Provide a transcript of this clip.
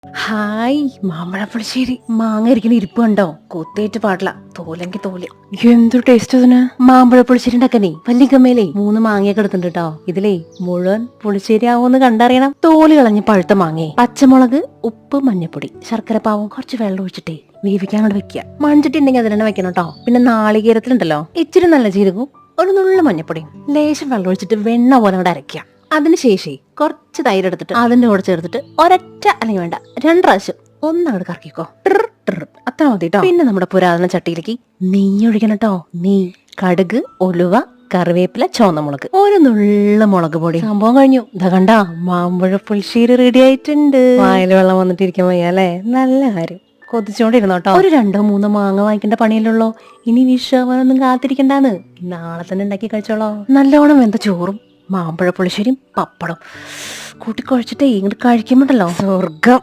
Hi, മാമ്പഴപ്പുളിശ്ശേരി. മാങ്ങ ഇരിക്കുന്ന ഇരിപ്പ് കണ്ടോ? കൊത്തേറ്റ് പാടില്ല, തോലെങ്കി തോല്. എന്തൊരു ടേസ്റ്റ് അതിന്. മാമ്പഴപ്പുളിശ്ശേരി ഉണ്ടാക്കാനേ വല്ലിക്കമ്മേലേ 3 മാങ്ങയൊക്കെ എടുത്തിട്ടുണ്ട് കേട്ടോ. ഇതിലേ മുഴുവൻ പുളിശ്ശേരി ആവോന്ന് കണ്ടറിയണം. തോല് കളഞ്ഞ് പഴുത്ത മാങ്ങേ, പച്ചമുളക്, ഉപ്പ്, മഞ്ഞപ്പൊടി, ശർക്കര പാവം, കുറച്ച് വെള്ളം ഒഴിച്ചിട്ടേ വേവിക്കാൻ കൊണ്ട് വെക്കുക. മൺചട്ടി ഉണ്ടെങ്കിൽ അതിൽ തന്നെ വെക്കണം കേട്ടോ. പിന്നെ നാളികേരത്തിലുണ്ടല്ലോ ഇച്ചിരി നല്ല ജീരകവും ഒരു നുള്ള മഞ്ഞപ്പൊടിയും ലേശം വെള്ളം ഒഴിച്ചിട്ട് വെണ്ണ പോലെ അങ്ങോട്ട് അരയ്ക്കുക. അതിനുശേഷം കുറച്ച് തൈര് എടുത്തിട്ട് അതിന്റെ കൂടെ ചേർത്തിട്ട് ഒരൊറ്റ അല്ലെങ്കിൽ വേണ്ട 2 പ്രാവശ്യം ഒന്നങ്ങോട്ട് കറക്കിക്കോ. അത്ര മതി കേട്ടോ. പിന്നെ നമ്മുടെ പുരാതന ചട്ടിയിലേക്ക് നെയ്യ് ഒഴിക്കണം കേട്ടോ. നെയ്യ്, കടുക്, ഉലുവ, കറിവേപ്പില, ചുവന്നമുളക്, ഒരു നുള്ള മുളക് പൊടി. സംഭവം കഴിഞ്ഞു. ഇതാ കണ്ടാ, മാമ്പഴ പുളിശ്ശേരി റെഡി ആയിട്ടുണ്ട്. വായിൽ വെള്ളം വന്നിട്ടിരിക്കാൻ വയ്യ അല്ലേ? നല്ല കാര്യം. കൊതിച്ചോണ്ടിരുന്നോട്ടോ. ഒരു 2-3 മാങ്ങ വാങ്ങിക്കേണ്ട പണിയല്ലുള്ളൂ. ഇനി വിഷാവാനൊന്നും കാത്തിരിക്കണ്ടാന്ന്. നാളെ തന്നെ ഉണ്ടാക്കി കഴിച്ചോളോ. നല്ലോണം വെന്ത ചോറും മാമ്പഴ പുളിശ്ശേരിയും പപ്പടം കൂട്ടിക്കുഴച്ചിട്ടേ ഇങ്ങോട്ട് കഴിക്കുമ്പോണ്ടല്ലോ സ്വർഗം.